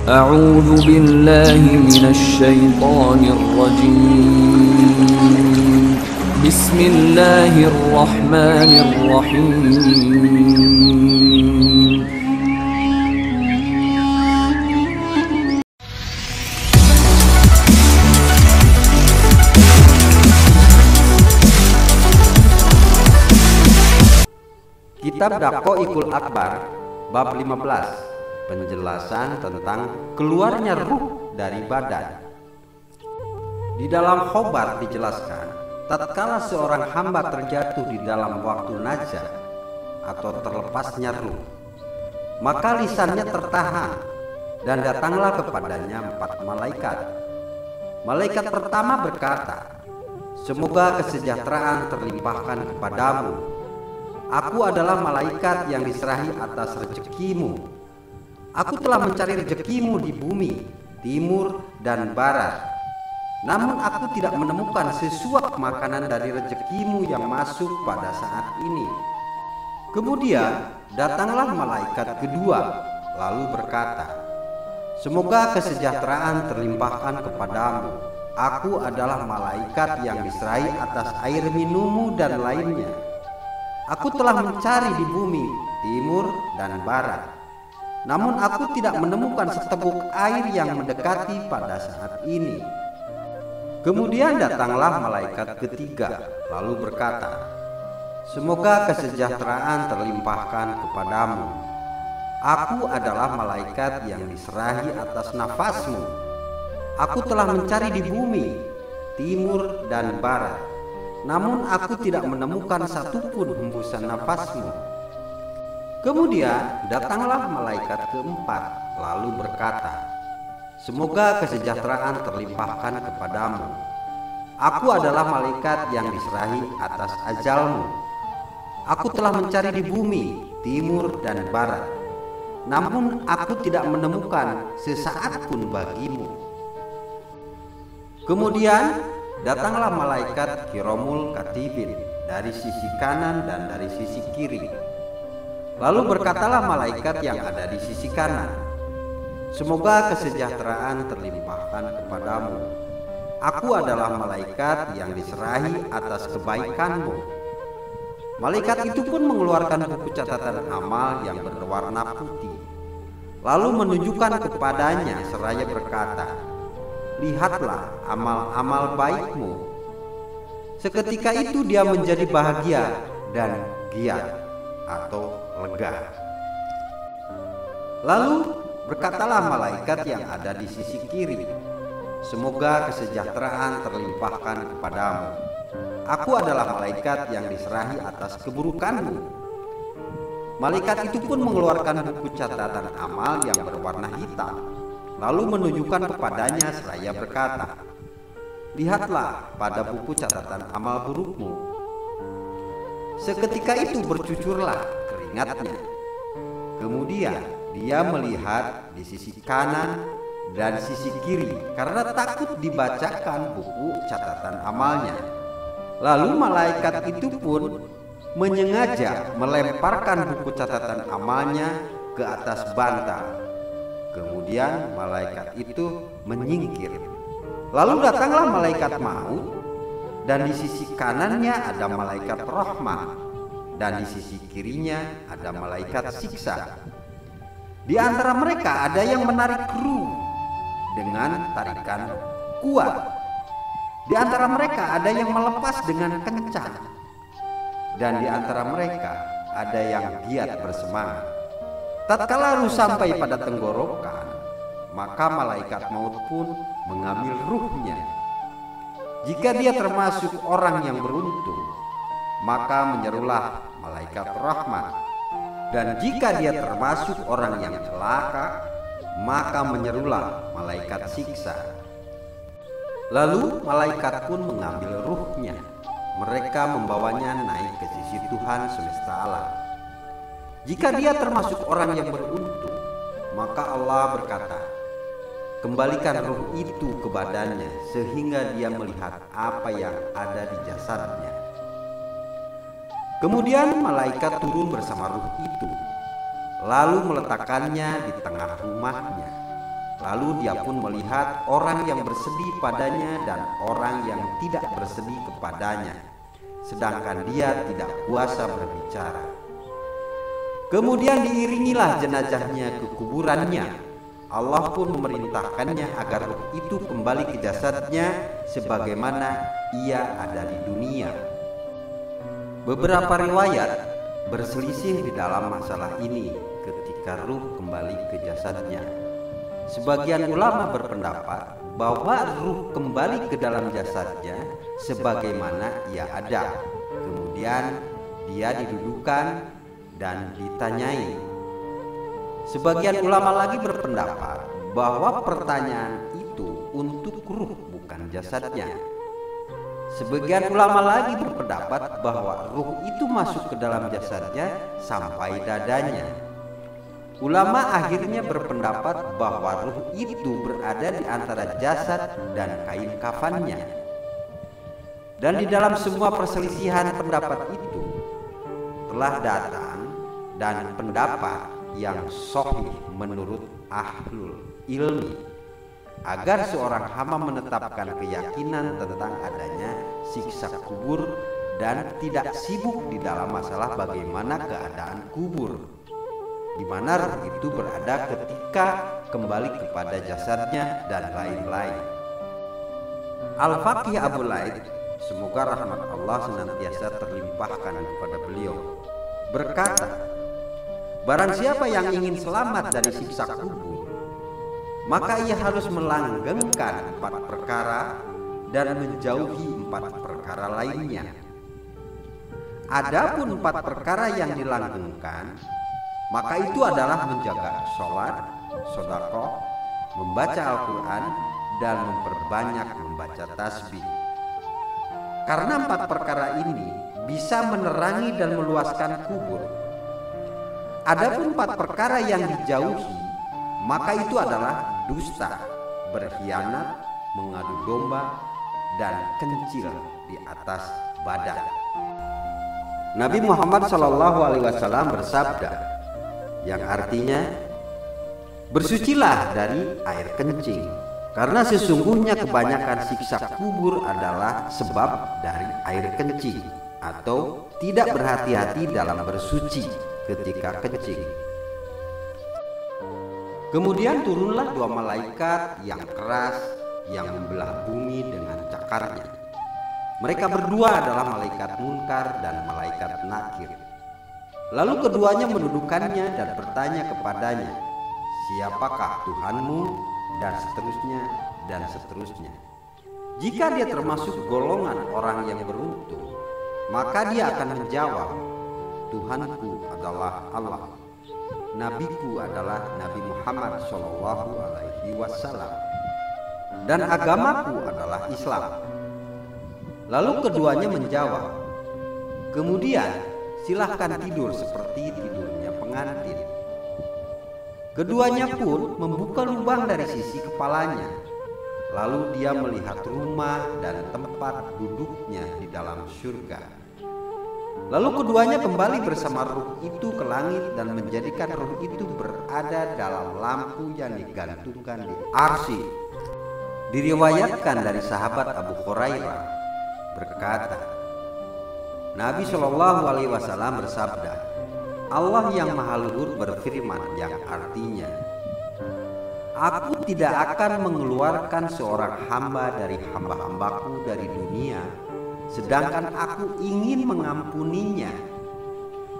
أعوذ بالله من الشيطان الرجيم. بسم الله الرحمن الرحيم. Kitab Daqaiqul Akbar bab 15, penjelasan tentang keluarnya ruh dari badan. Di dalam khobar dijelaskan, tatkala seorang hamba terjatuh di dalam waktu najah atau terlepasnya ruh, maka lisannya tertahan dan datanglah kepadanya 4 malaikat. Malaikat pertama berkata, "Semoga kesejahteraan terlimpahkan kepadamu. Aku adalah malaikat yang diserahi atas rezekimu. Aku telah mencari rezekimu di bumi, timur dan barat. Namun aku tidak menemukan sesuap makanan dari rezekimu yang masuk pada saat ini." Kemudian datanglah malaikat kedua, lalu berkata, "Semoga kesejahteraan terlimpahkan kepadamu. Aku adalah malaikat yang diserahi atas air minummu dan lainnya. Aku telah mencari di bumi, timur dan barat. Namun aku tidak menemukan seteguk air yang mendekati pada saat ini." Kemudian datanglah malaikat ketiga, lalu berkata, "Semoga kesejahteraan terlimpahkan kepadamu. Aku adalah malaikat yang diserahi atas nafasmu. Aku telah mencari di bumi, timur dan barat. Namun aku tidak menemukan satupun hembusan nafasmu." Kemudian datanglah malaikat keempat, lalu berkata, "Semoga kesejahteraan terlimpahkan kepadamu. Aku adalah malaikat yang diserahi atas ajalmu. Aku telah mencari di bumi, timur dan barat. Namun aku tidak menemukan sesaat pun bagimu." Kemudian datanglah malaikat Kiramul Katibin dari sisi kanan dan dari sisi kiri. Lalu berkatalah malaikat yang ada di sisi kanan, "Semoga kesejahteraan terlimpahkan kepadamu. Aku adalah malaikat yang diserahi atas kebaikanmu." Malaikat itu pun mengeluarkan buku catatan amal yang berwarna putih, lalu menunjukkan kepadanya seraya berkata, "Lihatlah amal-amal baikmu." Seketika itu dia menjadi bahagia dan giat atau lega. Lalu berkatalah malaikat yang ada di sisi kiri, "Semoga kesejahteraan terlimpahkan kepadamu. Aku adalah malaikat yang diserahi atas keburukanmu." Malaikat itu pun mengeluarkan buku catatan amal yang berwarna hitam, lalu menunjukkan kepadanya seraya berkata, "Lihatlah pada buku catatan amal burukmu." Seketika itu bercucurlah keringatnya. Kemudian dia melihat di sisi kanan dan sisi kiri karena takut dibacakan buku catatan amalnya. Lalu malaikat itu pun menyengaja melemparkan buku catatan amalnya ke atas bantal. Kemudian malaikat itu menyingkir. Lalu datanglah malaikat maut, dan di sisi kanannya ada malaikat rahmat, dan di sisi kirinya ada malaikat siksa. Di antara mereka ada yang menarik ruh dengan tarikan kuat. Di antara mereka ada yang melepas dengan kencang, dan di antara mereka ada yang giat bersemangat. Tatkala ruh sampai pada tenggorokan, maka malaikat maut pun mengambil ruhnya. Jika dia termasuk orang yang beruntung, maka menyerulah malaikat rahmat. Dan jika dia termasuk orang yang celaka, maka menyerulah malaikat siksa. Lalu malaikat pun mengambil ruhnya. Mereka membawanya naik ke sisi Tuhan semesta alam. Jika dia termasuk orang yang beruntung, maka Allah berkata, "Kembalikan ruh itu ke badannya sehingga dia melihat apa yang ada di jasadnya." Kemudian malaikat turun bersama ruh itu, lalu meletakkannya di tengah rumahnya. Lalu dia pun melihat orang yang bersedih padanya dan orang yang tidak bersedih kepadanya, sedangkan dia tidak kuasa berbicara. Kemudian diiringilah jenazahnya ke kuburannya. Allah pun memerintahkannya agar ruh itu kembali ke jasadnya sebagaimana ia ada di dunia. Beberapa riwayat berselisih di dalam masalah ini ketika ruh kembali ke jasadnya. Sebagian ulama berpendapat bahwa ruh kembali ke dalam jasadnya sebagaimana ia ada. Kemudian dia didudukan dan ditanyai. Sebagian ulama lagi berpendapat bahwa pertanyaan itu untuk ruh bukan jasadnya. Sebagian ulama lagi berpendapat bahwa ruh itu masuk ke dalam jasadnya sampai dadanya. Ulama akhirnya berpendapat bahwa ruh itu berada di antara jasad dan kain kafannya. Dan di dalam semua perselisihan pendapat itu telah datang dan pendapat yang sahih menurut ahlul ilmi agar seorang hamba menetapkan keyakinan tentang adanya siksa kubur dan tidak sibuk di dalam masalah bagaimana keadaan kubur, di mana ruh itu berada ketika kembali kepada jasadnya dan lain-lain. Al-Faqih Abu Laid, semoga rahmat Allah senantiasa terlimpahkan kepada beliau, berkata, barang siapa yang ingin selamat dari siksa kubur, maka ia harus melanggengkan 4 perkara dan menjauhi 4 perkara lainnya. Adapun 4 perkara yang dilanggengkan, maka itu adalah menjaga sholat, sedekah, membaca Al-Quran, dan memperbanyak membaca tasbih. Karena 4 perkara ini bisa menerangi dan meluaskan kubur. Adapun 4 perkara yang dijauhi, maka itu adalah dusta, berkhianat, mengadu domba, dan kencil di atas badan. Nabi Muhammad SAW bersabda, yang artinya, bersucilah dari air kencing, karena sesungguhnya kebanyakan siksa kubur adalah sebab dari air kencing, atau tidak berhati-hati dalam bersuci ketika kencing. Kemudian turunlah 2 malaikat yang keras yang membelah bumi dengan cakarnya. Mereka berdua adalah malaikat Munkar dan malaikat Nakir. Lalu keduanya mendudukannya dan bertanya kepadanya, siapakah Tuhanmu, dan seterusnya dan seterusnya. Jika dia termasuk golongan orang yang beruntung, maka dia akan menjawab, Tuhanku adalah Allah, nabiku adalah Nabi Muhammad SAW, dan agamaku adalah Islam. Lalu keduanya menjawab, kemudian silahkan tidur seperti tidurnya pengantin. Keduanya pun membuka lubang dari sisi kepalanya. Lalu dia melihat rumah dan tempat duduknya di dalam surga. Lalu keduanya kembali bersama ruh itu ke langit dan menjadikan ruh itu berada dalam lampu yang digantungkan di arsy. Diriwayatkan dari sahabat Abu Hurairah berkata, Nabi SAW bersabda, Allah yang maha luhur berfirman yang artinya, Aku tidak akan mengeluarkan seorang hamba dari hamba-hambaku dari dunia, sedangkan aku ingin mengampuninya,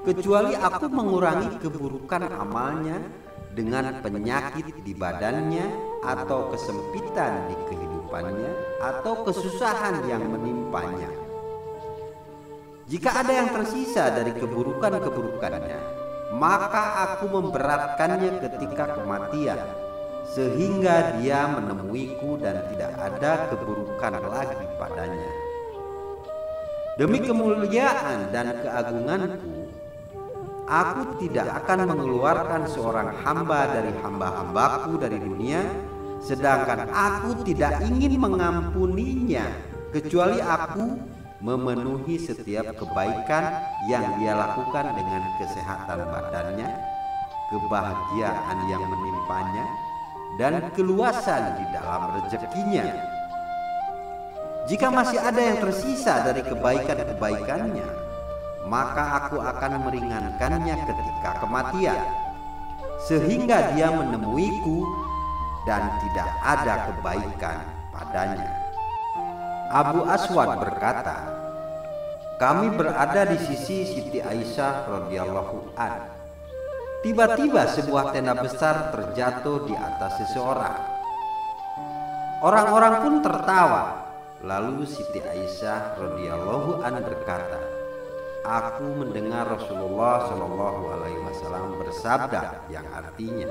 kecuali aku mengurangi keburukan amalnya dengan penyakit di badannya, atau kesempitan di kehidupannya, atau kesusahan yang menimpanya. Jika ada yang tersisa dari keburukan-keburukannya, maka aku memberatkannya ketika kematian, sehingga dia menemuiku dan tidak ada keburukan lagi padanya. Demi kemuliaan dan keagunganku, aku tidak akan mengeluarkan seorang hamba dari hamba-hambaku dari dunia, sedangkan aku tidak ingin mengampuninya, kecuali aku memenuhi setiap kebaikan yang dia lakukan dengan kesehatan badannya, kebahagiaan yang menimpanya, dan keluasan di dalam rezekinya. Jika masih ada yang tersisa dari kebaikan-kebaikannya, maka aku akan meringankannya ketika kematian, sehingga dia menemuiku dan tidak ada kebaikan padanya. Abu Aswad berkata, kami berada di sisi Siti Aisyah radhiyallahu an. Tiba-tiba sebuah tenda besar terjatuh di atas seseorang. Orang-orang pun tertawa. Lalu Siti Aisyah radhiyallahu an berkata, aku mendengar Rasulullah SAW bersabda yang artinya,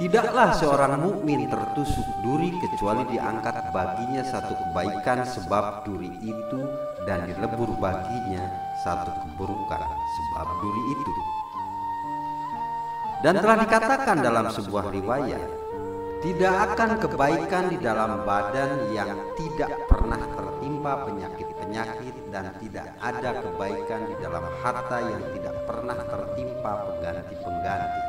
tidaklah seorang mukmin tertusuk duri kecuali diangkat baginya satu kebaikan sebab duri itu, dan dilebur baginya satu keburukan sebab duri itu. Dan telah dikatakan dalam sebuah riwayat, tidak akan kebaikan di dalam badan yang tidak pernah tertimpa penyakit-penyakit, dan tidak ada kebaikan di dalam harta yang tidak pernah tertimpa pengganti-pengganti.